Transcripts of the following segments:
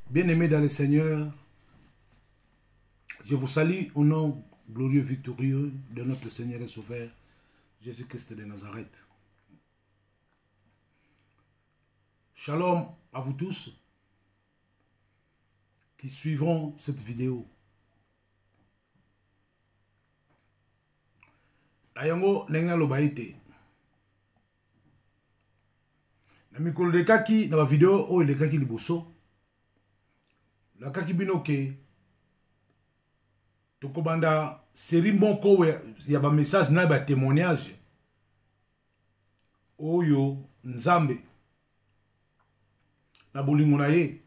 Bien-aimés dans le Seigneur, je vous salue au nom glorieux, victorieux de notre Seigneur et Sauveur, Jésus-Christ de Nazareth. Shalom à vous tous qui suivront cette vidéo. Nayango nenga lobaite. Na mikolo de kaki na video o le kaki liboso. La kaki binoke tokobanda série moko ya ba message na ba témoignage oyo Nzambe na bolingo na ye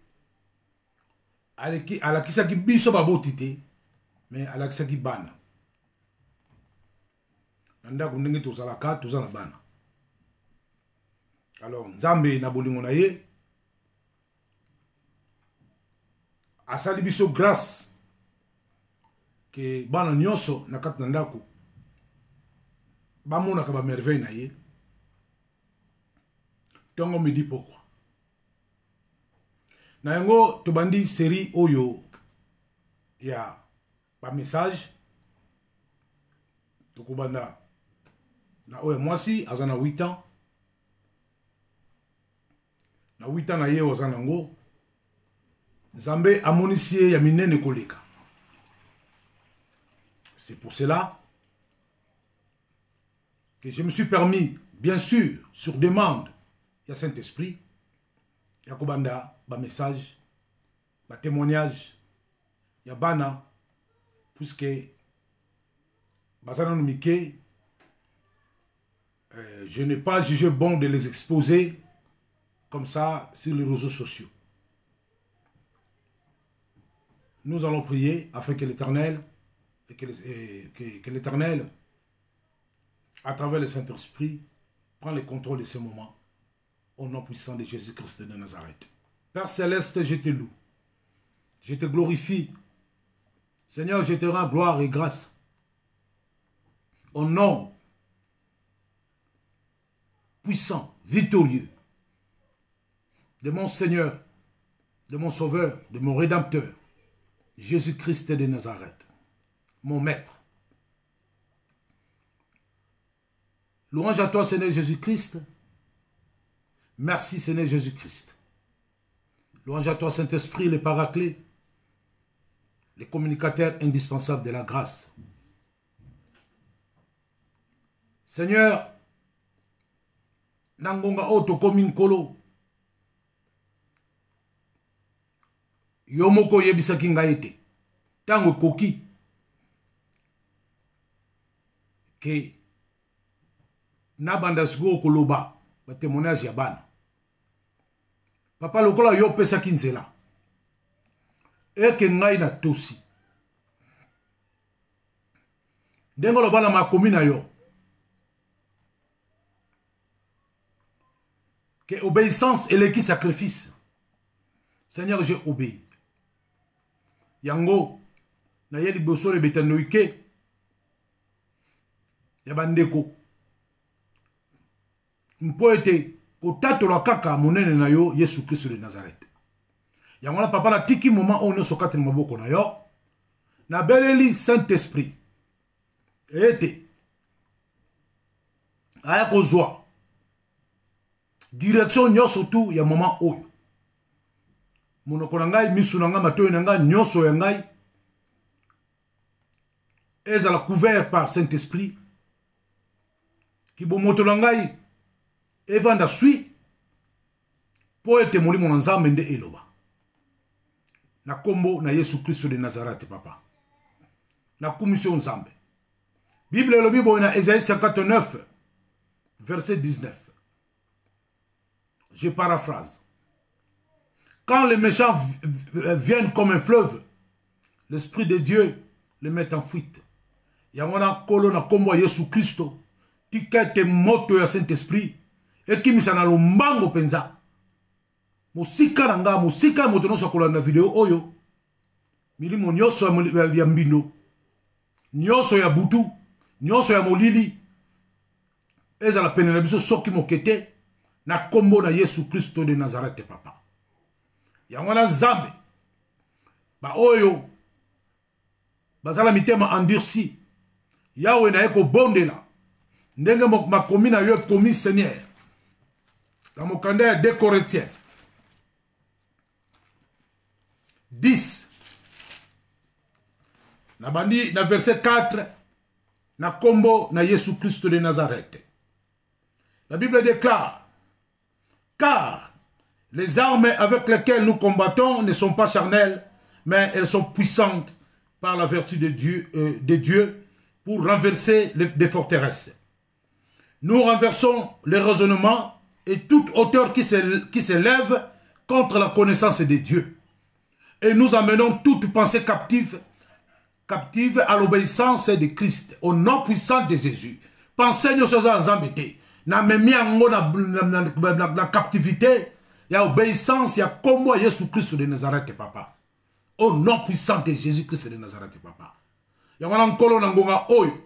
alakisaki biso babotite mais alakisaki bana nanda kundenge tozalaka tozala bana. Alors Nzambe na bolingo na ye asali biso grâce que bana nyonso na kati na ndako bamonaka ba merveille na ye. Tongo me dit pourquoi. Na yango tobandi série oyo ya ba message tokobanda na oyo mwasi azana 8 ans. Na 8 ans na ye ozana ngo Nzambe amonisi ya minene koleka. C'est pour cela que je me suis permis, bien sûr, sur demande, il y a Saint-Esprit, il y a Kobanda, ba message, ba témoignage, il y a Bana, puisque Bazana Mike, je n'ai pas jugé bon de les exposer comme ça sur les réseaux sociaux. Nous allons prier afin que l'Éternel, que l'Éternel, à travers le Saint-Esprit, prend le contrôle de ce moment, au nom puissant de Jésus-Christ de Nazareth. Père Céleste, je te loue, je te glorifie. Seigneur, je te rends gloire et grâce. Au nom puissant, victorieux, de mon Seigneur, de mon Sauveur, de mon Rédempteur, Jésus-Christ de Nazareth, mon Maître. Louange à toi, Seigneur Jésus-Christ. Merci, Seigneur Jésus-Christ. Louange à toi, Saint-Esprit, le Paraclet, le communicateur indispensable de la grâce. Seigneur, Nangonga Oto Komin Kolo, Yomoko Yebisaki Ngaete, Tango Koki, que Nabanda Sgo Koloba, ba témoignage ya bana. Papa lokola yo pesa kinzela. Eke ngai na tosi. Ndengo lo bana makomi na yo. Que obéissance et qui sacrifice. Seigneur, j'ai obéi. Yango na yeli boso le betanoike. Yabandeko. Mpoete kotato la kaka monene na yo Yesu Christ de Nazareth. Yangola papa na tiki moment on so kati maboko na yo. Na beleli Saint-Esprit. Ete. Aya kozwa. Direction nyoso tu ya moment oyo. Monoko na ngai misu na ngai matoyo na ngai nyoso ya ngai. Ezala couvert par Saint-Esprit. Ki bomoto na ngai evanda sui po ete molimo na Nzambe nde eloba. Na kombo na Yesu Christ de Nazareth papa. Na commission Nzambe. Bible elobi bo na Esaïe 59 verset 19. Je paraphrase. Quand les méchants viennent comme un fleuve, l'Esprit de Dieu les met en fuite. Yamona kolo na kombo Yesu Christo. Tikete moto ya Saint-Esprit. Ekimisa na lombango penza. Musika nanga, musika moto no sokola na video oyo. Milimo nyoso ya mbindo. Nyoso ya butu. Nyoso ya molili. Eza la pene na biso soki mokete. Na kombo na Yesu Christo de Nazareth papa. Yangwana Nzambe. ba oyo bazala mitema endurci yawe na eko bondela ndenge makomi na yo komi Seigneur dans mon candidat 2 Corinthiens 10 na bandi na verset 4 na kombo na Yesu Christ de Nazareth. La Bible déclare: car les armes avec lesquelles nous combattons ne sont pas charnelles, mais elles sont puissantes par la vertu de Dieu pour renverser des forteresses. Nous renversons les raisonnements et toute hauteur qui s'élève contre la connaissance de Dieu. Et nous amenons toute pensée captive à l'obéissance de Christ, au nom puissant de Jésus. Pensez nous sommes en embêtés. Na memi ango na captivité, il y a obéissance, il y a comme Jésus Christ de Nazareth, papa. Au nom puissant de Jésus Christ de Nazareth, papa. Il y a un kolo na ngonga oyo.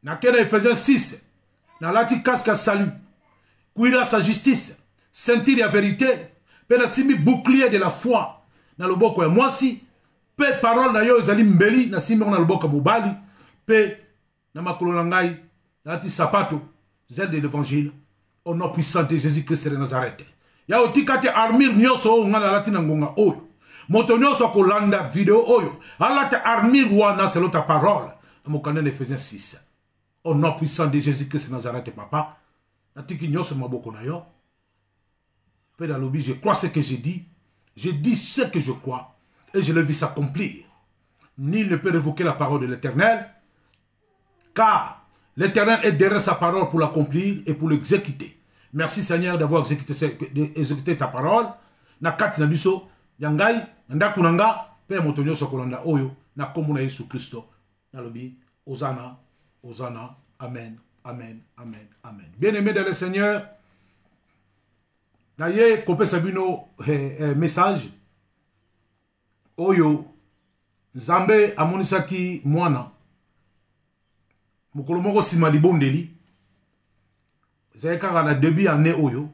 Na kena Ephésiens 6. Na lati casque salut. Kuira sa justice. Sentir la vérité. Pe na simi bouclier de la foi. Na loboko ya mwasi. Pe parole na yo ezali mbeli. Na simi na loboko mobali. Pe na makolo na ngai. Na lati sapato. Zèle de l'évangile. Au nom puissant de Jésus-Christ de Nazareth. Ya otikate armure nyoso o ngana lati na ngonga oyo. Moto nyoso kolanda video oyo. Alate armure wana selon ta parole. Amokane Ephésiens 6. Au nom puissant de Jésus-Christ de Nazareth, papa. Natiki nyoso maboko na yo. Père Dalobi, je crois ce que j'ai dit. Je dis ce que je crois. Et je le vis s'accomplir. Nul ne peut révoquer la parole de l'Éternel. Car l'Éternel est derrière sa parole pour l'accomplir et pour l'exécuter. Merci Seigneur d'avoir exécuté ta parole. Na kati na biso, yangai, ndakunanga, Père Motonyo Sokolanda Oyo, na komuna Yesu Christo. Nalobi, Hosanna, Hosanna, Amen, Amen, Amen, Amen. Bien-aimé dans le Seigneur, naye kopé sabino message. Oyo, Nzambe amonisaki mwana. Mukolo moko sima libondeli. Zay kaka na début année oyo.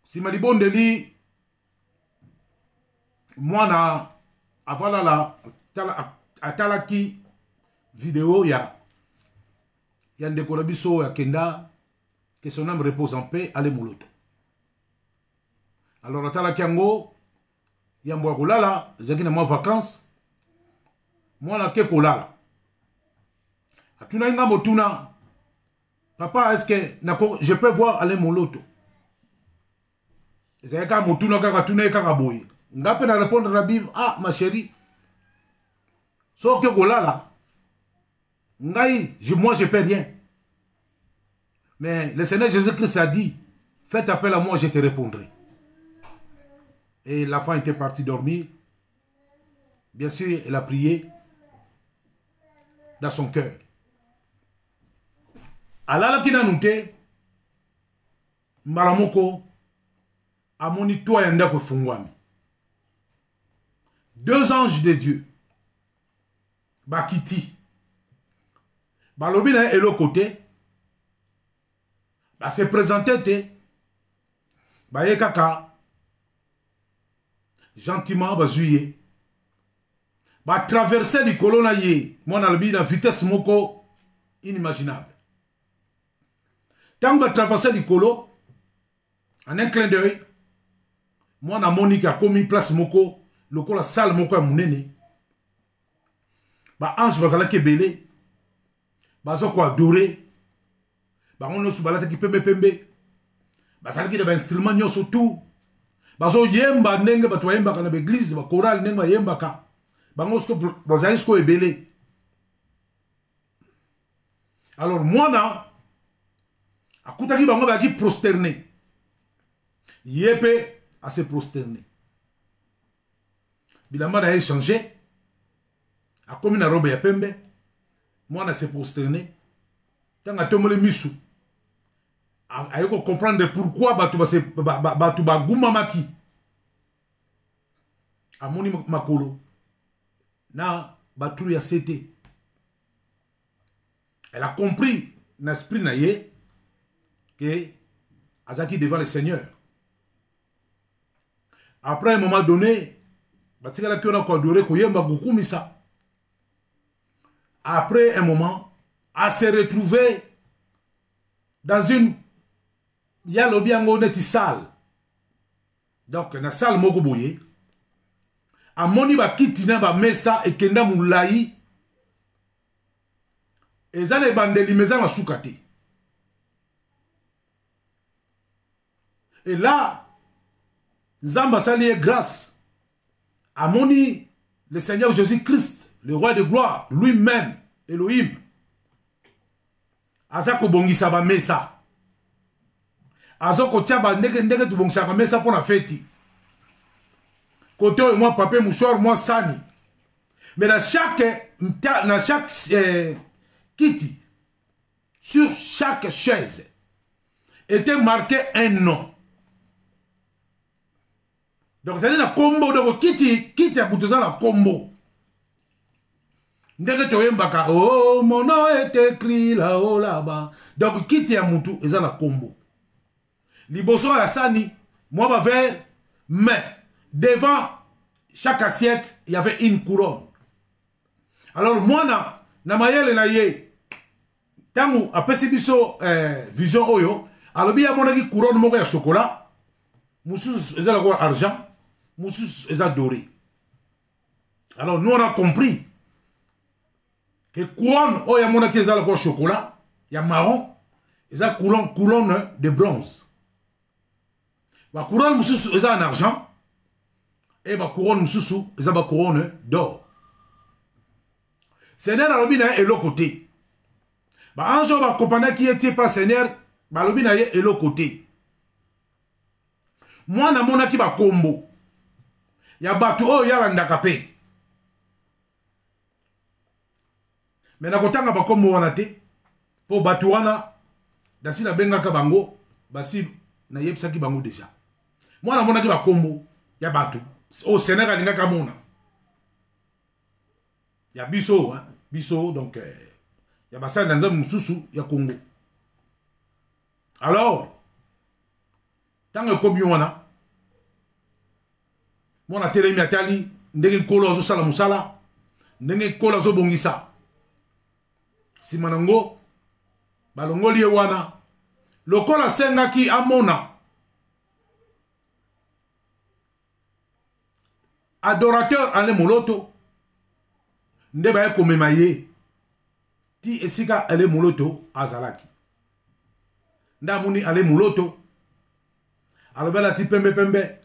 Sima libondeli mwana avala la atalaki vidéo ya ndeko na biso ya kenda que son âme repose en paix ale moloto. Alors atalaki yango yambo kolala zaki na mwa vacances mwana ke kolala. Atuna inga motuna papa, est-ce que je peux voir aller mon loto? C'est quand motuna kaka tuna kaka boy. Ngape na répondre la Bible, ah ma chérie. So ke kolala. Ngai, moi je peux rien. Mais le Seigneur Jésus-Christ a dit, faites appel à moi, je te répondrai. Et l'enfant était parti dormir. Bien sûr, elle a prié dans son cœur. Alala kina nute maramoko amoni toi yanda ko fungwami. 2 anges de Dieu bakiti balobi na elo côté ba se présenter te ba ye kaka gentiment bazuye ba traverser di colonna ye mona lobi na vitesse moko inimaginable. Tant que je traverse le colo, en un clin d'œil, moi, na Monique a commis place moko, le colo, la salle moko a mounene. Ba ange bazala ke belé, bazoko adoré, ba on ne soubalate ki pembe pembe, bazala ki de ba instrument nyoso tout, bazo yemba nenge ba to yemba kana l'église, ba choral nenge ba yemba ka, ba ngosko bazala sko e belé. Alors moi na akutaki bango baki prosterné. Yépe à se prosterner. Bilamba a échangé. A comme une robe ya pembe. Moi na se prosterné. Tant a tomé le misu. A yoko comprendre pourquoi batu ba guma maki. A moni makolo. Na batu ya sete. Elle a compris l'esprit na ye que Azaki devant le Seigneur. Après un moment donné, batikala ki ona ko adoré ko yemba kokumisa. Après un moment, à se retrouver dans une yalobi yango neti salle. Donc na salle moko boye. Amoni ba kitina ba mesa et kenda moulayi. Ezana bandeli meza na sukate. Et là, Zamba sali grâce. Amoni le Seigneur Jésus-Christ, le roi de gloire, lui-même, Elohim. Azako bongisa ba mesa. Azoko tiaba ndege tu bongisa ba mesa pour la fête. Côté moi papa mouchoir moi sani. Mais dans chaque kiti, sur chaque chaise, était marqué un nom. Donc c'est un combo de kiti a kutuza la combo. Ndenge toyembaka oh mon nom est écrit là-haut là-bas. Donc kiti a mutu eza la combo. Liboso ya sani, moi ba verre, mais devant chaque assiette, il y avait une couronne. Alors moi na mayele na ye tangu apesi biso vision oyo, alobi ya monaki couronne moko ya chocolat, mususu eza la quoi argent, mususu eza doré. Alors nous on a compris que couronne oyo ya monaki eza la quoi chocolat, ya marron, eza couronne de bronze. Ba couronne mususu eza en argent et ba couronne mususu eza ba couronne d'or. Seigneur alobi na ye eloko te. Ba anjo ba kopana ki etie pas Seigneur ba alobi na ye eloko te. Moi na monaki ba kombo ya batu oyo yalandaka pe. Mais na kotanga ba kombo wana te po batu wana dasi na bengaka bango basi na yebisaki bango déjà. Moi na monaki ba kombo ya batu au Sénégal alingaka mona. Ya biso, hein? Biso, donc, ya basa dans un mususu, ya Congo. Alors, tant que comme y'ona, mon a télé miatali, ndenge kolo zo sala musala, ndenge kolo zo bongisa. Si manango, balongo liye wana, lokola senga ki amona, adorateur ane moloto, ndeba ye komema ye ti esika ale moloto azalaki ndamuni ale moloto alobela ti pembe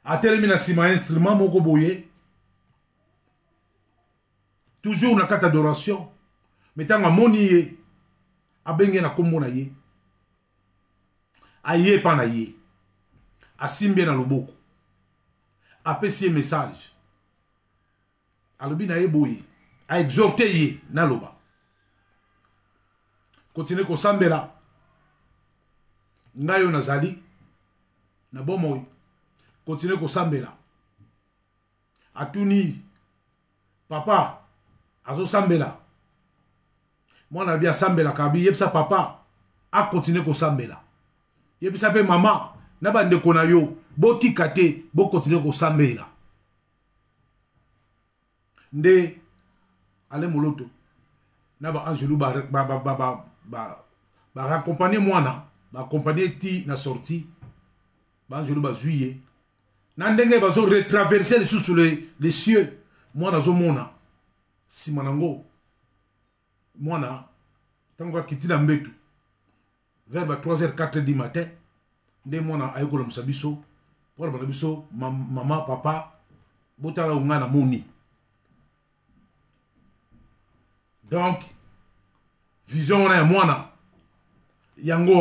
atelemi na sima instrument moko boye toujours na kata adoration mais tanga amoni ye abenge na kombo na ye aye pa na ye asimbe na loboko apesi ye message alobi na ye boye a exhorté ye na loba continue ko sambela ngayo nazali na bomoi continue ko sambela atuni papa azo sambela mwana bia sambela kabi yebisa papa a continue ko sambela yebisa pe mama na bandeko na yo botika te bo continue ko sambela nde ale moloto na ba angelou ba raccompagner mwana ba accompagner ti na sortie ba angelou ba juillet na ndenge ba zo retraverser sous les cieux mwana zo mona simanango mwana tango kitina mbetu vers 3h 4h du matin nde mwana ayekolo musabiso pour ba biso mama papa botala ngana moni. Donc, vision wana ya mwana yango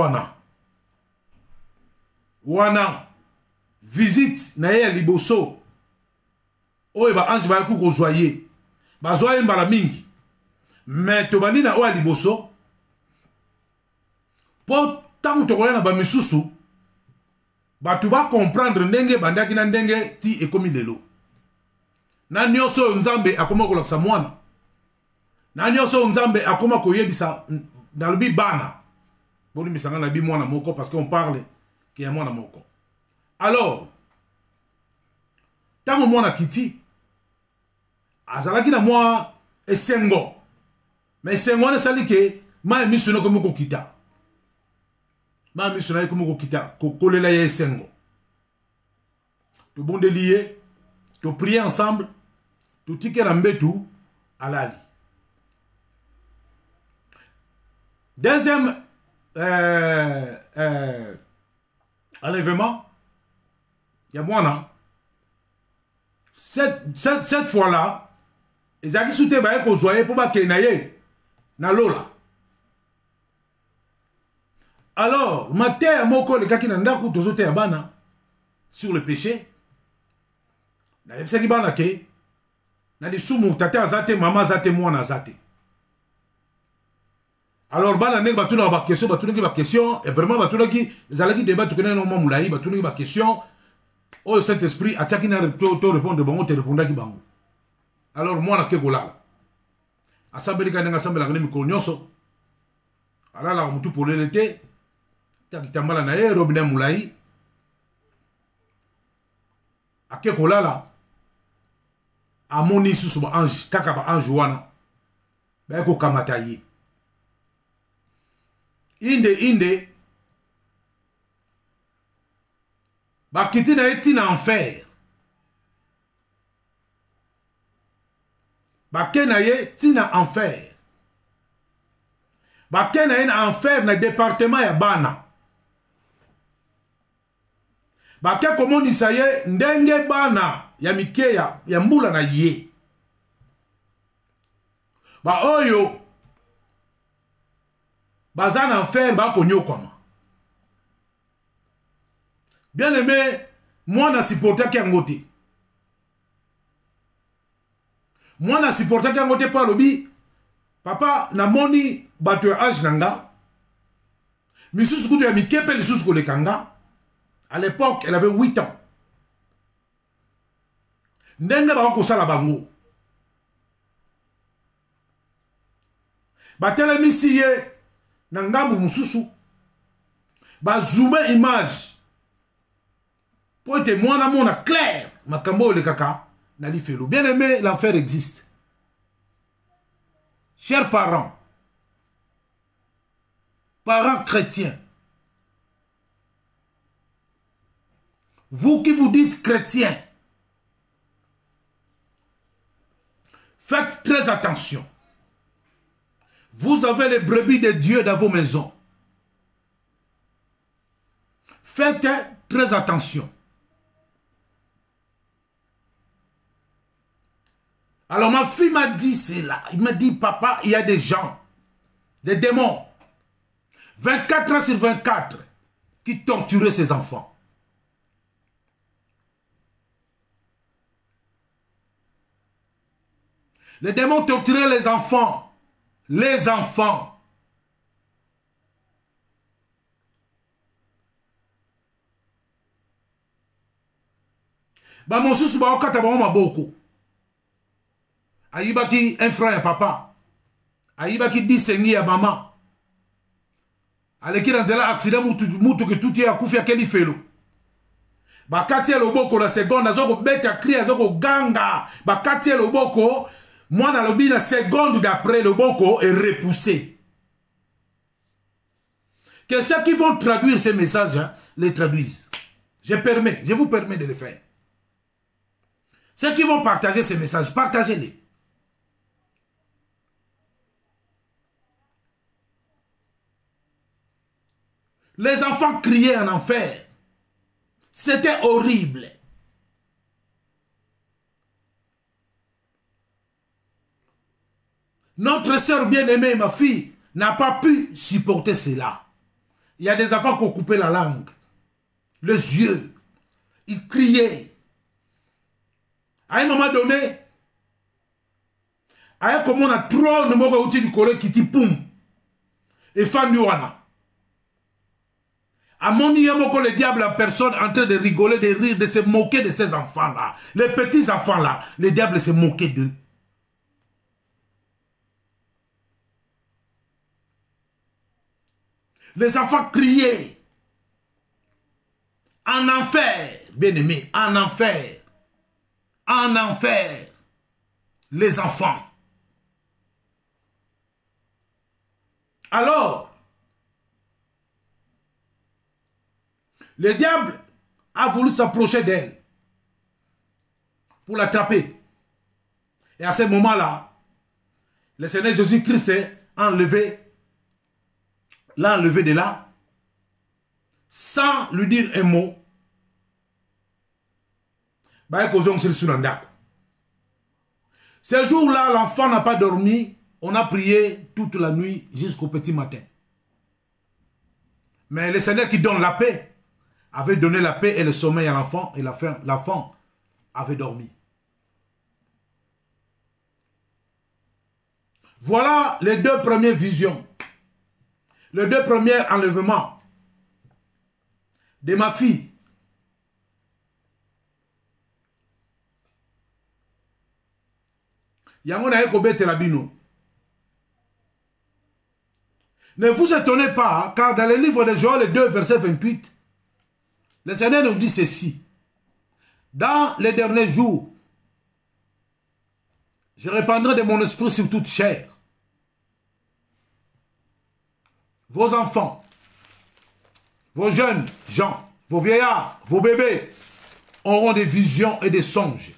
wana visite na ye ya liboso oyo ba ange ba ku kozwa ye bazwa ye mbala mingi mais tobandi na oyo ya liboso po tango tokoya na ba misusu batu ba comprendre ndenge bandaki na ndenge ti ekomi lelo na nyonso oyo nzambe akoma kolakisa mwana na nyonso nzambe akoma koyebisa na lobi bana boni misanga na bi mwana moko parce qu'on parle qu'il y a mwana moko. Alors Tant moi na kiti. Azalaki na moi esengo. Mais esengo na sali ke ma emisono comme ko kita. Ma emisono comme ko kita ko kolela ye esengo. To bon de lier, to prier ensemble, to tike na mbetu alali. Deuxième enlèvement, il y a moi, cette fois-là, ils ont soutenu pour joyer pour que na lola. Alors, matin, moko le kaki nanda ku tozote abana sur le péché. Na yebisa ki bana ke na di sumu tata azate mama azate mwana azate. Alors, bana nek batuna ba question, batuna ki ba question, et vraiment batuna ki zalaki débat to connaît normalement moulayi, batuna ki ba question. Oh Saint-Esprit, ataki na to répondre bango te répondra ki bango. Alors moi na ke golala. Asambeli ka nga sambela ngani mikolo nyonso. Alala mutu pour l'été. Takitambala na ye robinet moulayi. Ake golala. Amoni susu ba ange, kaka ba ange wana. Ba ko kamata yi. Inde bakiti na eti na enfer. Bake na ye tina enfer. Bake na ye na enfer na département ya bana. Bake komonisa ye ndenge bana ya mikeya ya mbula na ye. Ba oyo bazana enfer ba konyokoma. Bien aimé, moi na supporter ki ngote. Moi na supporter ki ngote pa lobi. Papa na moni bato ya âge nanga. Misusu kutu ya mikepe lisusu ko lekanga. À l'époque, elle avait 8 ans. Ndenge ba ko sala bango. Batele misiye na ngambu mususu. Ba zoomer image. Pour être moi dans mon clair, ma kambo le kaka, nali felo. Bien aimé, l'enfer existe. Chers parents chrétiens, vous qui vous dites chrétiens, faites très attention. Vous avez les brebis de Dieu dans vos maisons. Faites très attention. Alors ma fille m'a dit cela. Il m'a dit, papa, il y a des gens, des démons, 24 heures sur 24, qui torturaient ses enfants. Les démons torturaient les enfants. Les enfants. Bah mon sous ba okata ba maboko. Aïbaki un frère et papa. Aïbaki 10 sengi ya maman. Aleki dans un accident mutu que tout est à kufia keli felo. Bakati loboko la seconde azoko beta cri azoko ganga. Bakati loboko moi na lobi la seconde d'après loboko est repoussé. Que ceux qui vont traduire ces messages hein, les traduisent. Je vous permets de le faire. Ceux qui vont partager ces messages, partagez-les. Les enfants criaient en enfer. C'était horrible. Notre sœur bien-aimée, ma fille, n'a pas pu supporter cela. Il y a des enfants qui ont coupé la langue, les yeux. Ils criaient. À un moment donné, à un moment on a trop de mots du collègue qui dit poum. Et fan yuana. À mon niveau, le diable en personne en train de rigoler, de rire, de se moquer de ces enfants-là. Les petits enfants-là, le diable se moquait d'eux. Les enfants criaient. En enfer, bien-aimé, en enfer. en enfer les enfants. Alors, le diable a voulu s'approcher d'elle pour l'attraper. Et à ce moment-là, le Seigneur Jésus-Christ l'a enlevé de là, sans lui dire un mot. Ce jour-là, l'enfant n'a pas dormi. On a prié toute la nuit jusqu'au petit matin. Mais le Seigneur qui donne la paix avait donné la paix et le sommeil à l'enfant, et l'enfant avait dormi. Voilà les deux premières visions. Les deux premiers enlèvements de ma fille. Ne vous étonnez pas, car dans le livre de Joël 2, verset 28, le Seigneur nous dit ceci. Dans les derniers jours, je répandrai de mon esprit sur toute chair. Vos enfants, vos jeunes gens, vos vieillards, vos bébés auront des visions et des songes.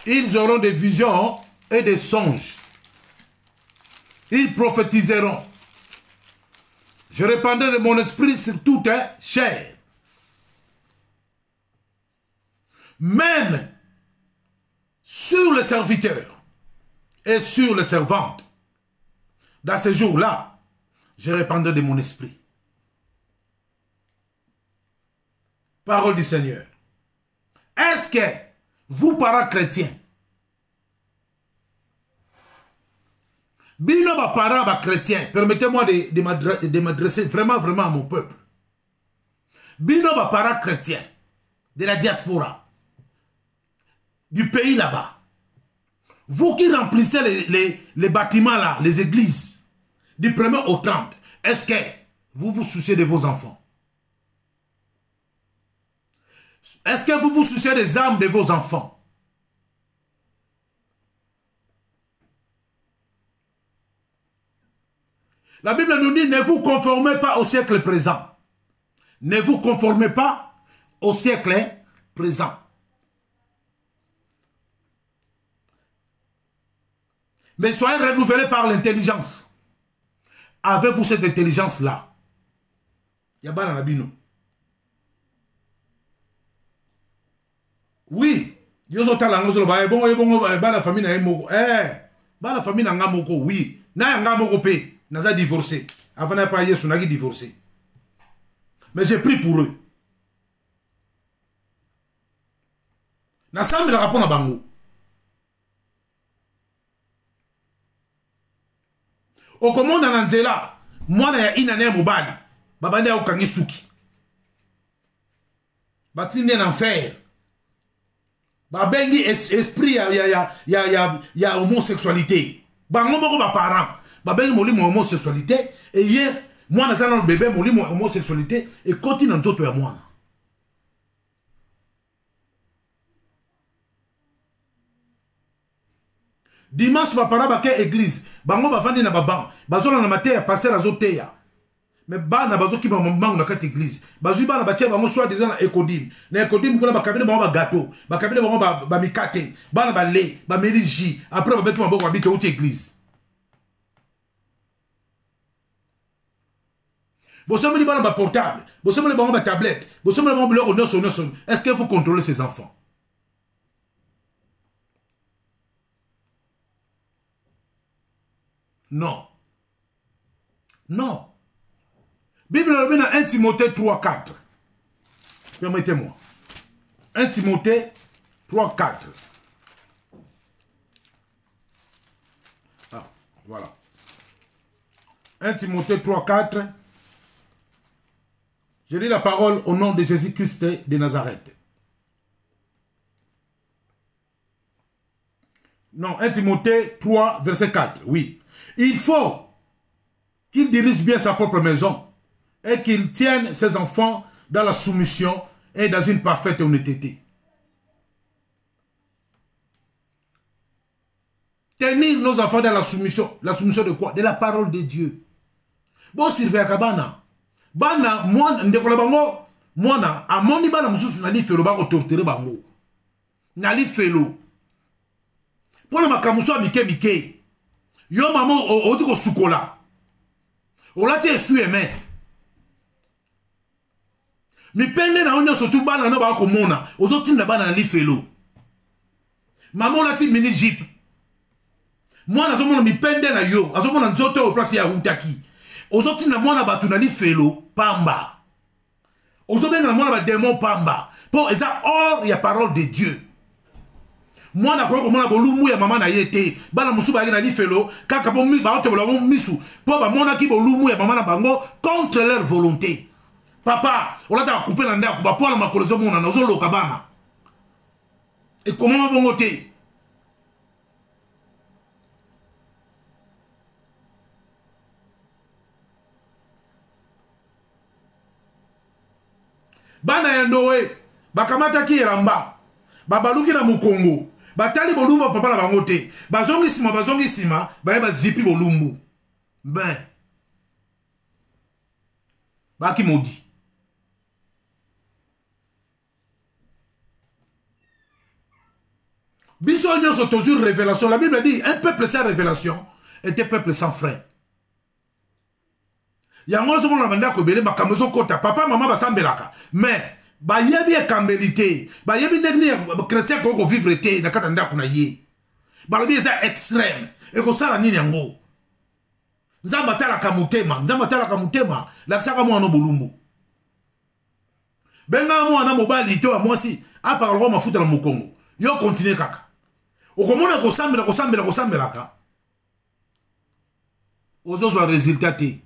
Ils auront des visions et des songes. Ils prophétiseront. Je répandrai de mon esprit sur toute chair. Même sur les serviteurs et sur les servantes. Dans ces jours-là, je répandrai de mon esprit. Parole du Seigneur. Est-ce que vous, parents chrétiens, Bino ba parents ba chrétiens, permettez-moi de m'adresser vraiment à mon peuple. Bino ba parents chrétiens de la diaspora, du pays là-bas, vous qui remplissez les bâtiments là, les églises, du 1er au 30, est-ce que vous vous souciez de vos enfants? Est-ce que vous vous souciez des âmes de vos enfants? La Bible nous dit, ne vous conformez pas au siècle présent. Ne vous conformez pas au siècle présent. Mais soyez renouvelés par l'intelligence. Avez-vous cette intelligence-là? Yabana Nabino. Oui. Yozo talango solo ba bon ba la famille na moko. Ba la famille na ngamoko oui. Na ngamoko pe. Naza divorcé. Avant n'a pas yesu nagi divorcé. Mais j'ai pris pour eux. Na sambi la rapport na bango. Au comment na nzela, moi na ya inane mobali. Babande ya ukangi suki. Batine en enfer. Babengi esprit ya homosexualité. Bango moko ba parents. Babengi molimo homosexualité et hier moi na zana bébé molimo homosexualité et continue dans nzoto ya mwana. Dimanche ba para ba ke église bango ba vandi na baban bazola na mateya passer azoteya. Mais bana bazo ki ba mangu na kati église bazui bana batia bango soit déjà na ekodim na ekodim kuna ba kabine bango ba gâteau ba kabine bango ba mikate bana ba lait ba meliji après ba betu maboko habite au église. Bosomeli bana ba portable, bosomeli bana ba tablette, bosomeli bana ba honneur. Est-ce qu'il faut contrôler ses enfants? Non. Non. Bible dans 1 Timothée 3, 4. Permettez-moi. 1 Timothée 3, 4. Ah, voilà. 1 Timothée 3, 4. Je lis la parole au nom de Jésus-Christ de Nazareth. Non, 1 Timothée 3, verset 4. Oui. Il faut qu'il dirige bien sa propre maison et qu'il tienne ses enfants dans la soumission et dans une parfaite honnêteté. Tenir nos enfants dans la soumission. La soumission de quoi? De la parole de Dieu. Bon, Sylvain Kabana. Bana, moi, ndekola bango, moi, à mon niveau, na mususu nali felo bango torturer bango. Nali felo. Pour le makamuso a mike. Yo maman, on dit qu'on soukola. On l'a dit sous aimé. Mi pende na onyo surtout bana na ba ko mona. Ozoti na bana nali felo. Maman l'a dit mini jeep. Moi, na zomo mi pende na yo. Azomo na nzoto au place ya utaki. Ozoti na mwana batu nali felo pamba. Ozoti na mwana ba démon pamba. Pour eza or ya parole de Dieu. Mwana ko mwana bolumu ya mama na yete. Bana musuba ya nali felo kaka bo mi ba otobola bo misu. Pour ba mwana ki bolumu ya mama na bango contre leur volonté. Papa, on a coupé la ndako ba pour la makolozo mona na zolo kabana. Et comment bongo te? Bana yandowe bakamata ki eramba babaluki na mukongo batali bolumba papa na bango te bazongi sima ba zipi bolumbu ben baki modi biso nyonso toujours révélation. La Bible dit un peuple sans révélation est un peuple sans frein. Yango so mona banda ko bele makamozo kota papa mama basambelaka mais ba yebi ekambelité ba yebi ndeni chrétien ko vivre té na kata ndako na ye ba lobi eza extrême e ko sala nini yango nzamba tala kamutema la saka mwana bolumbu benga mwana mobali to mwasi apa ko mafuta na mukongo yo continue kaka okomona ko sambela ka ozo zo résultat té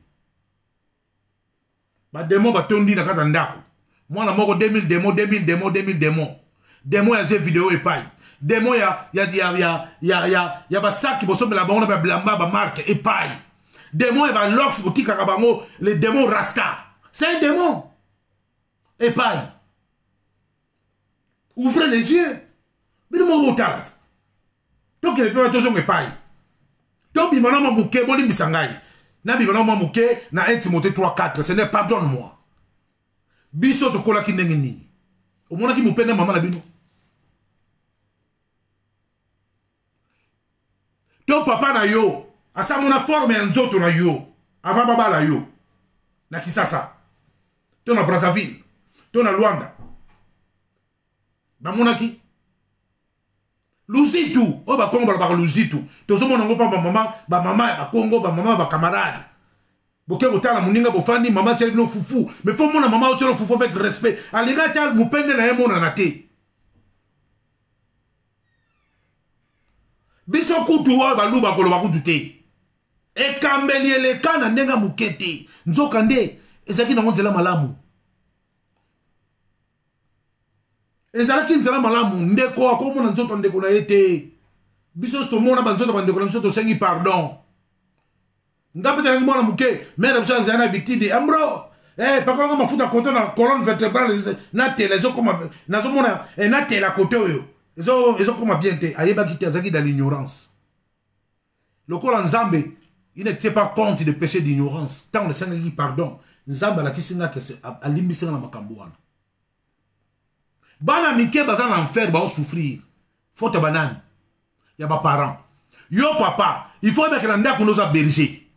ba démon ba tondi na kata ndako mwana moko 2000 démon démon ya jeu vidéo epai démon ya ba saki bosomela bango na ba blamba ba marque epai démon ya ba lox botika ka bango les démons rasta c'est un démon epai ouvrez les yeux bino mo botalat donc il peut être epai donc bimana mo muke boli misangai na bibana mwa muke na 1 Timothée 3:4 ce n'est pardonne-moi biso to kola ki ndenge nini omona ki mupenda mama na bino to papa na yo asa mona forme ya nzoto na yo avant baba la yo na Kisasa to na Brazzaville to na Luanda ba mona ki Luzitu, o ba Congo ba Luzitu. Tozo mona ngo pa mama ba Congo ba mama ba camarade. Boke mutala muninga bofandi mama tsheli no fufu. Mais faut mona mama o tshelo fufu avec respect. Alinga tal mupende na yemo na te. Biso kutu wa ba luba ko lo ba kutu te. E kambeli ele kana ndenga mukete. Nzoka nde ezaki na ngonzela malamu. Ezalaki nzela malamu ndeko akomo na nzoto ndeko na ete biso sto mona banzoto bandeko na biso to sengi pardon ngapeta ngi mona muke mera biso nzana bitidi ambro pakanga mafuta koto na colonne vertébrale na tele zo koma na zo mona na tele à côté yo ezo koma bien te ayeba ki azaki dans l'ignorance lokola nzambe il ne tient pas compte des péchés d'ignorance tant le sengi pardon nzamba la kisinga ke alimbisa na makambo wana bana mike baza na enfer ba souffrir faute banane ya ba parents yo papa il faut que nanda ko noza berger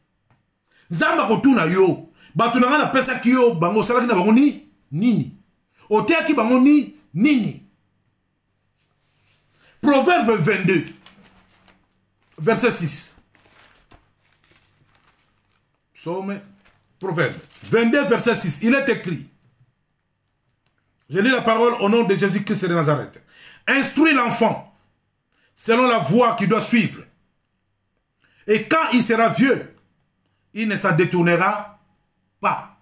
zamba ko tuna yo batuna ngana pesa ki yo bango salaki na bango ni nini oteki bango ni nini Proverbe 22 verset 6 Psaume Proverbe 22 verset 6 il est écrit. Je lis la parole au nom de Jésus-Christ de Nazareth. Instruis l'enfant selon la voie qu'il doit suivre. Et quand il sera vieux, il ne s'en détournera pas.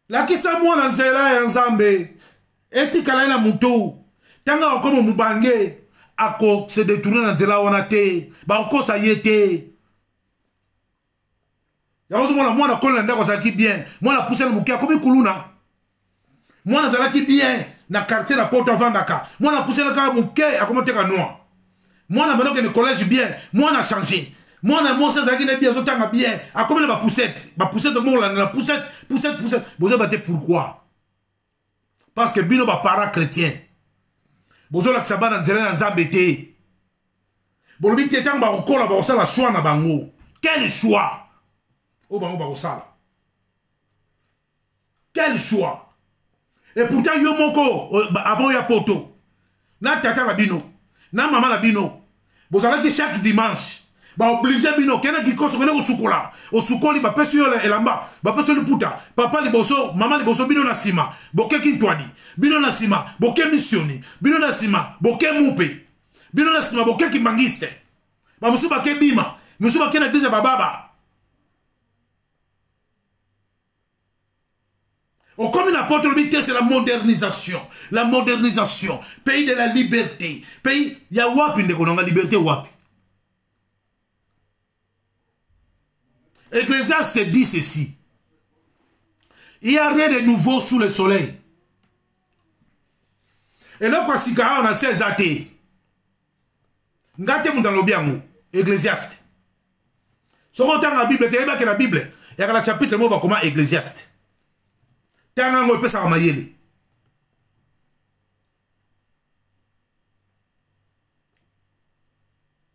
La kisa mwana nzela ya nzambe etikala na mutu tanga okomo mubange ako se détourner na nzela wana te ba okosa yete ya ozo mwana kola ndako saki bien mwana pousse le mukia komi kuluna Moi, nazalaki bien, na quartier na porte avant Dakar. Moi, na poussé na mouké, à comment t'es noir. Moi, na maintenant que le collège bien, moi, na changé. Moi, na mon sens, qui n'est bien, zotanga bien. À comment la poussette? Ma poussette, mon la poussette. Vous avez pourquoi? Parce que bino ba para chrétien. Vous avez l'accès à nzela na nzambete. Bon, le but est en bas au col, ba osala choix na bango. Quel choix? Au bango ba osala. Quel choix? Et pourtant, yo moko, avant ya poto. Na tata la bino. Na maman la bino. Vous avez chaque dimanche. Ba obligé bino kena ki koso kena osukola osukoli ba peso yo elamba ba peso le puta papa liboso mama liboso bino na sima boke kintwadi bino na sima boke missioni bino na sima boke mupe bino na sima boke kimbangiste ba musu ba ke bima musu ba kena biza bababa au comme une apôtre le c'est la modernisation pays de la liberté pays ya wapi ndeko na liberté wapi. Ecclésiaste dit ceci. Il n'y a rien de nouveau sous le soleil. Et là, quand on a 16 athées, ngate dans le bien, Ecclésiaste. Si on entend la Bible, tu sais que la Bible, il y a le chapitre mot comment Ecclésiaste. Tu as un peu ça à mailler.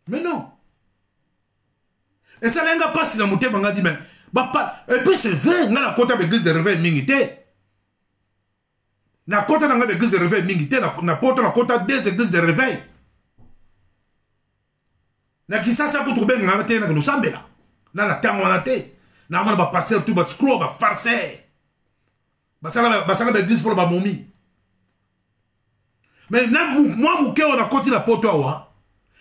Mais non. Et ça n'a pas si la montée m'a dit, mais et puis c'est vrai, on a la côte de l'église de réveil mingité. La côte de l'église de réveil mingité, la porte la côte des églises de réveil. Na qui ça pour trouver un matin, nous sommes là. Na la temps on a été. Na on va passer tout, va scroll, va farcer. Ça la l'église pour la momie. Mais moi, mon cœur, on a continué la porte à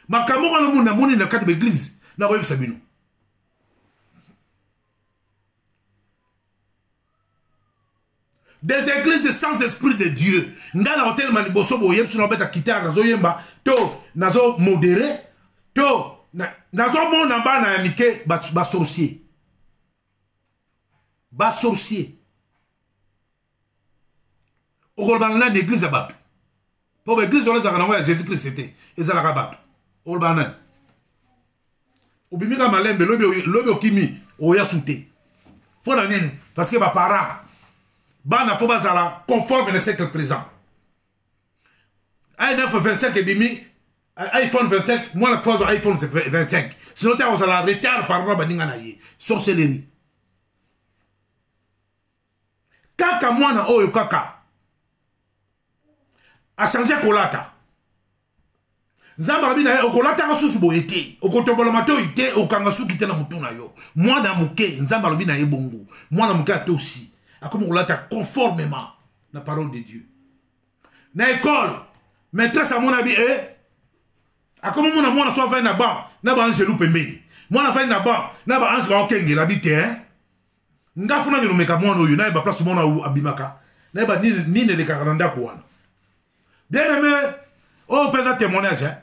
ma caméra, on a monté la carte de l'église. Na web sabino. Des églises sans esprit de Dieu. Ngana hotel maniboso boyem sur l'obet à quitter à nazo yemba. To nazo modéré. To nazo mon namba na amike ba sorcier. Ba sorcier. Au Golbanana l'église à Batu. Pour l'église on les a renvoyé à Jésus-Christ c'était. Et ça la rabat. Au Golbanana. Au bimika malembe lobe okimi oya souté. Pour la nene parce que ba para. Bana faut bazala conforme le siècle présent. iPhone 25 et bimi iPhone 25 moi la fois iPhone 25 sinon tu as la retard par rapport à baninga na ye sorcellerie kaka mwana oyo kaka a changé kolata nzamba bina okolata ka susu boyete okotombola mato ite okanga suki te na mutuna yo mwana muke nzamba bina ye bongo mwana muke ate aussi à comme on l'a conformément la parole de Dieu. Dans l'école, maîtresse à mon avis, à comme mon a soit fait là-bas, n'a pas un gelou pembé. Moi, on a fait là-bas, n'a pas un gelou kenge l'habité, hein. N'a pas de meka moi, n'a pas place mon abimaka, n'a pas ni les caranda kouan. Bien aimé, oh, pèse un témoignage, hein.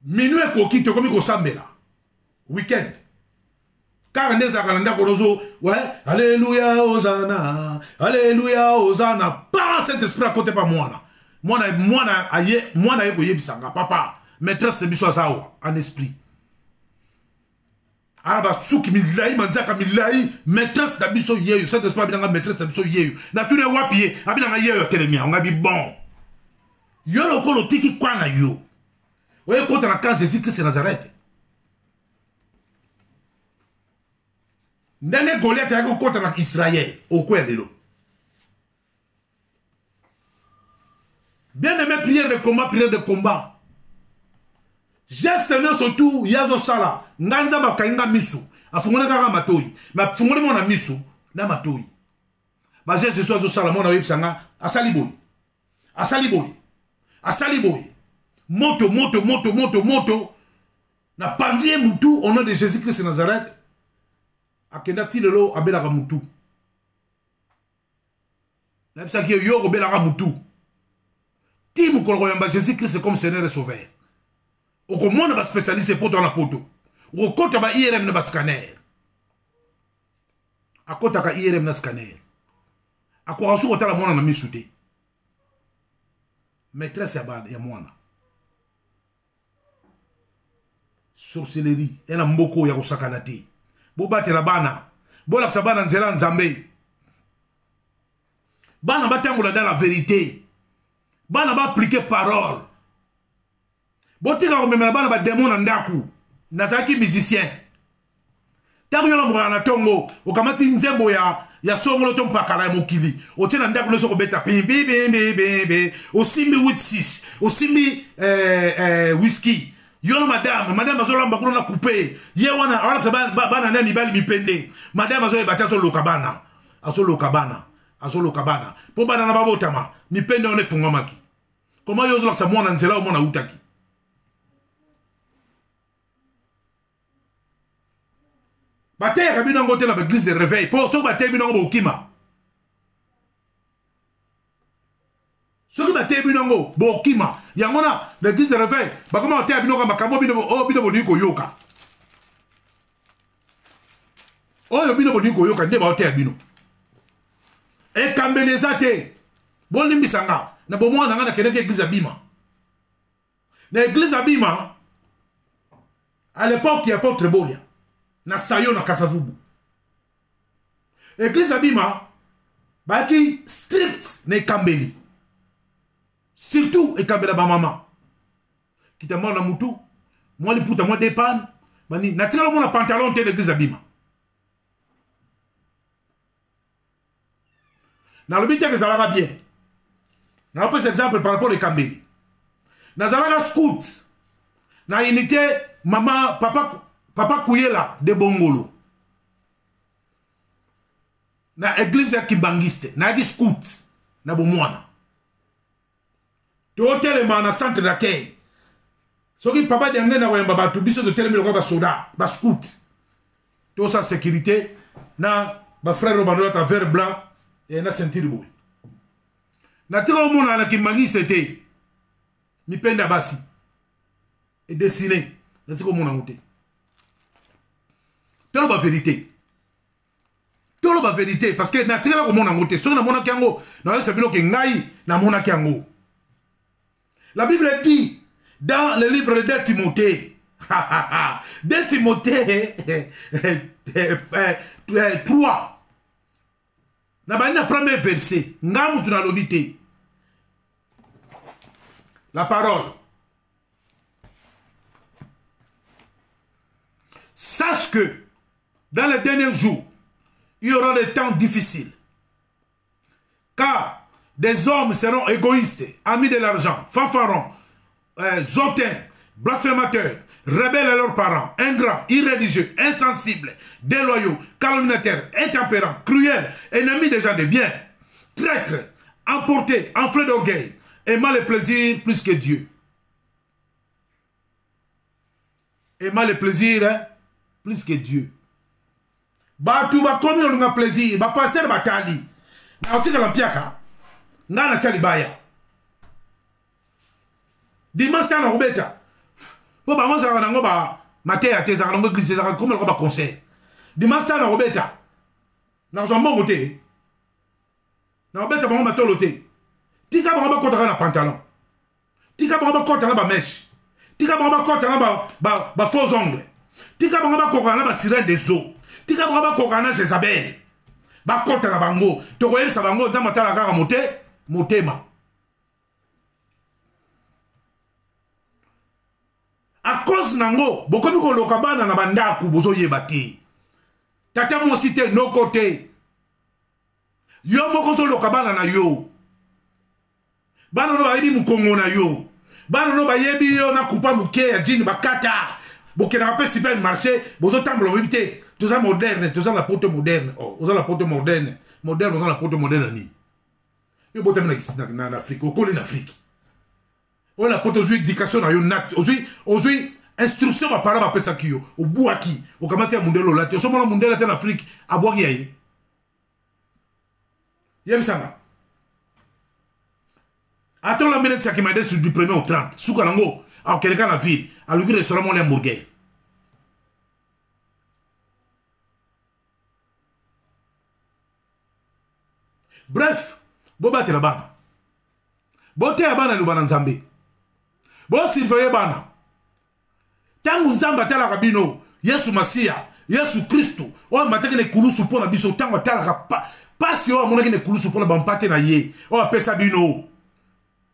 Minuit coquille, te comme il s'en là. Week-end. Car on est à Kalanda Korozo, ouais, Alléluia, Hosanna, Alléluia, Hosanna, pas cet esprit à côté pas moi là. Moi na eboye bisanga, papa, maîtresse de biso sao, en esprit. Araba souki milai, manzaka milai, maîtresse de biso yeyu, cet esprit abinanga maîtresse de biso yeyu. Nature wapiye, abinanga yeyu telemia, on a dit bon. Yo le kolo tiki kwa na yo. Oye contre la quand Jésus-Christ Nazareth. Ndene Goliath a contre Israël au coin de l'eau. Bien aimé, prière de combat. J'ai semé surtout Yazo Sala. Nganza Bakainga Misu. A fungona kaka matoi. Ma fungona mona misu na matoi. Ba j'ai ce soir zo Sala mona websanga asaliboy. Asaliboy. Asaliboy. Moto. Na pandie mutu au nom de Jésus-Christ de Nazareth. Akenda tilelo abelaka mutu. Na bisa ki yo obelaka mutu. Ti mukolo yamba Jésus-Christ comme Seigneur et Sauveur. Oko mona ba spécialiste pour dans la poto. Oko kota ba IRM na ba scanner. Akota ka IRM na scanner. akoka su kotala mwana na misu te maîtresse ya mwana sorcellerie ena mboko ya kosakana te bobatela bana bolakisa bana nzela nzambe bana batangola dans la vérité bana baapplike parole botika komemela bana bademo na ndaku nazalaki musicien ntango yo na mokaka na ntongo okamati nzembo ya songolo to mpakala ya mokili otie na ndako nyonso kobeta pimbibibibebe osimbi 86 osimbi whisky yo na madame azolamba kuna na coupe ye wana awalakisa bana ne mibali mipende madame azoyeba te azoloka bana mpo bana na babotama mipende wana efungwamaki koma yo ozolakisa mwana nzela omona utaki bateyaka bino yango te na baeglise de réveil mpo soki bateye bino yango bokima soki bateye bino yango bokima yango na l'église de réveil bakoma bateya bino ka makambo bino bolingi koyoka oyo bino bolingi koyoka nde baoteya bino ekambeli eza te bolimbisanga na bomwana nga nakendeki église abima na église abima à l'époque ya apôtre Bolia na sayo na Kasavubu église abima baki strict na ekambeli surtout ekambela ba mama kita mwana mutu mwali puta mwa depan bani natikala mona pantalon te l'église abima na lobi te ezalaka bien na opesa exemple par rapport ekambeli nazalaka scout na unité mama papa Kuyela de Bongolo na église ya Kimbangiste na yaki scout na bomwana to telema na centre d'accueil soki papa de ngena wemba batu biso to telema lokwa ba soda ba scout to sa sécurité na ba frère Robano ta vert blanc et na ceinture boy na tiko mona na Kimbangiste te mi penda basi et dessiné na tiko mona moté tolo ba vérité parce que na tikala ko mona ngote so na mona kiango na wala sabino ke ngai na mona kiango la Bible dit dans le livre de 2 Timothée 2 Timothée 3 na bani na premier verset ngamu tuna lobité la parole sache que dans les derniers jours, il y aura des temps difficiles. Car des hommes seront égoïstes, amis de l'argent, fanfarons, zotins, blasphémateurs, rebelles à leurs parents, ingrats, irréligieux, insensibles, déloyaux, calomniateurs, intempérants, cruels, ennemis des gens de bien, traîtres, emportés, enflés d'orgueil, aimant le plaisir plus que Dieu. Aimant le plaisir plus que Dieu. Batu ba komi olunga plaisir ba passer batali na otika la mpiaka ngana chali baya dimanche kana robeta po ba ngoza kana ngo ba mateya te za ngo glisse za ko ba concert dimanche kana robeta na zo mbongo te na robeta ba ngo matolo te tika ba ngo kota na pantalon tika ba ngo kota na ba mèche tika ba ngo kota na ba faux ongles tika ba ngo kota na ba sirène des eaux tika ba kokana Jezabel ba kota na bango to koyebisa bango nzambe atala kaka motema à cause nango bokomi koloka bana na bandaku bozoyeba te tata mosi te no côté yo moko zoloka bana na yo bana no bayebi mukongo na yo bana no bayebi yo na kupa muke ya jini bakata bokena pe supermarché bozo tambola bibite tout ça moderne, tout ça la porte moderne. Oh, vous avez la porte moderne. Moderne, vous avez la porte moderne. Ni. Vous avez en Afrique, vous avez en Afrique. Vous avez la porte aux éducation, aux instructions, par rapport à ça qui est au bout à qui, au commencé à Mundelo, là, au sommet Mundelo, en Afrique, à Boagiaï. Yem Sanga. Attends la minute, ça qui m'a dit sur du 1er au 30. Soukalango, à quelqu'un la ville, à lui, il sera mon hamburger. Bref, bo batela bana. Bo te bana lubana nzambe. Bo surveiller bana. Tangu nzamba tala kabino, Yesu Masia, Yesu Kristo, o mataki ne kulusu pona biso tango tala ka pasi o monaki ne kulusu pona bampate na ye. O pesa bino.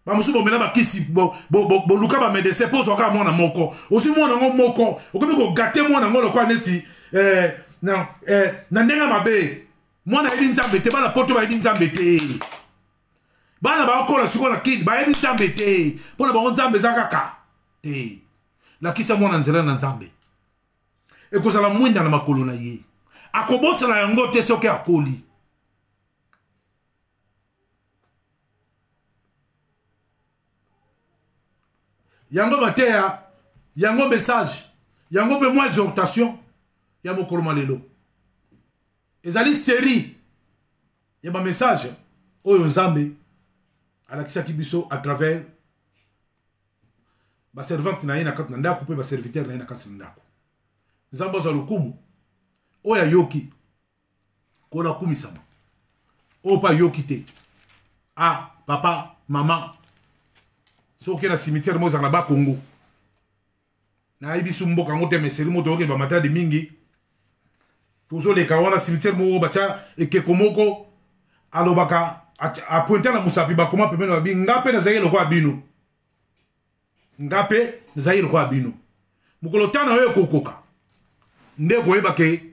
Ba musu bo mena ba kisi bo luka ba médecin pose oka mona moko. Osi mona ngo moko, okomi ko gâter mona ngo lokwa neti na ndenga mabe. Mwana ebi nzambe te bana poto ba ebi nzambe te. Bana ba okola siko na kid ba ebi nzambe te. Pona ba nzambe zakaka te. La kisa mwana nzela na nzambe. Ekozala mwinda na makolo na ye. Akobotsa na yango te soki akoli. Yango bateya, yango message, yango pe moi exhortation, ya mokolo malelo. Ezali série, ya ba message, oyo nzambe, alakisa kibiso à travers ba servante na ye na kati na ndako pe ba serviteur na ye na kati na ndako. Nzambe za lukumu, oya yoki, kona kumisama. O pa yoki te. Ah, papa, maman, soki na cimetière mo za ba Congo. Na ibisu mboka ngote meseri mo to ke ba matadi mingi. Toujours les kawana cimetière mo bacha ekekomoko alobaka a pointer na musapi ba koma pemeno bi ngape na zaye lokwa bino. Ngape na zaye lokwa bino. Mukolo tana oyo kokoka. Ndeko yeba ke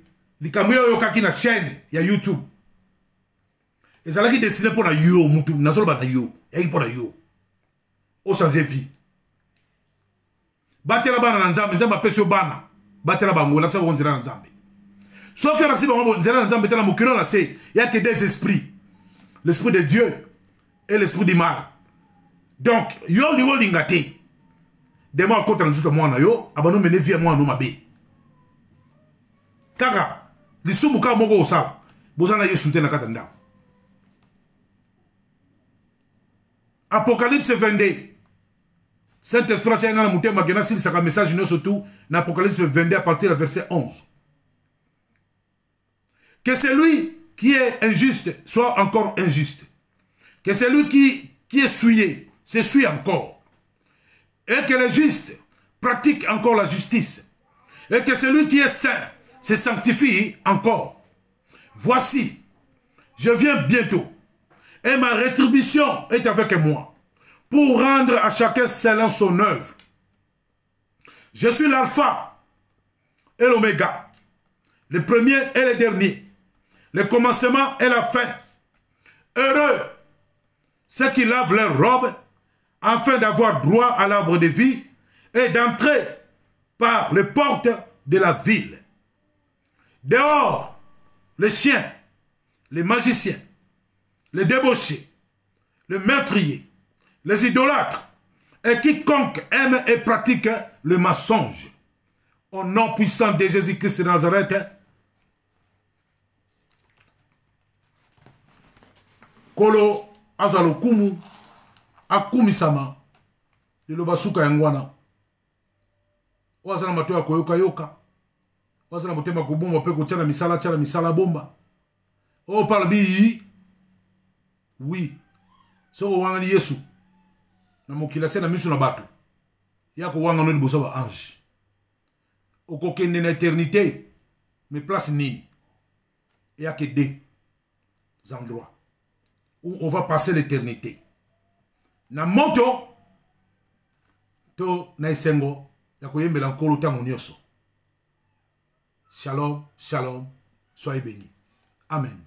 likambo yo kaki na chaîne ya YouTube. Ezalaki destiné pour na yo mutu na solo ba na yo. Eki pour na yo. O changer vie. Batela bana na nzambe, nzambe apesi yo bana. Batela bango, lakisa ko nzela na nzambe. Sauf que lakisa bango nzela na nzambe tela mokilo na se, ya que des esprits. L'esprit de Dieu et l'esprit du mal. Donc, yo liwo lingate. De moi kota na nzuta mwana yo, abano mene vie mwana no mabe. Kaka, lisumu ka moko osala. Bozana Yesu te na kata ndako. Apocalypse 22. Saint-Esprit a un message surtout dans Apocalypse 22 à partir du verset 11. Que celui qui est injuste soit encore injuste. Que celui qui est souillé se souille encore. Et que le juste pratique encore la justice. Et que celui qui est saint se sanctifie encore. Voici, je viens bientôt. Et ma rétribution est avec moi. Pour rendre à chacun selon son œuvre. Je suis l'alpha et l'oméga, le premier et le dernier, le commencement et la fin. Heureux ceux qui lavent leurs robes afin d'avoir droit à l'arbre de vie et d'entrer par les portes de la ville. Dehors, les chiens, les magiciens, les débauchés, les meurtriers, les idolâtres et quiconque aime et pratique le mensonge. Au nom puissant de Jésus-Christ de Nazareth, Kolo azalokumu akumisama lilobasuka yangwana. Wazana matoya koyoka yoka. Wazana motema kubumba pe kochana misala bomba. O parle bi oui. So wangani Yesu. Na mokila se na miso na bato ya ko wanga no liboso ba ange okokende na éternité mais place nini il y a que deux endroits où on va passer l'éternité na moto to na esengo ya koyembela nkolo tango nyonso. Shalom, shalom, soyez bénis. Amen.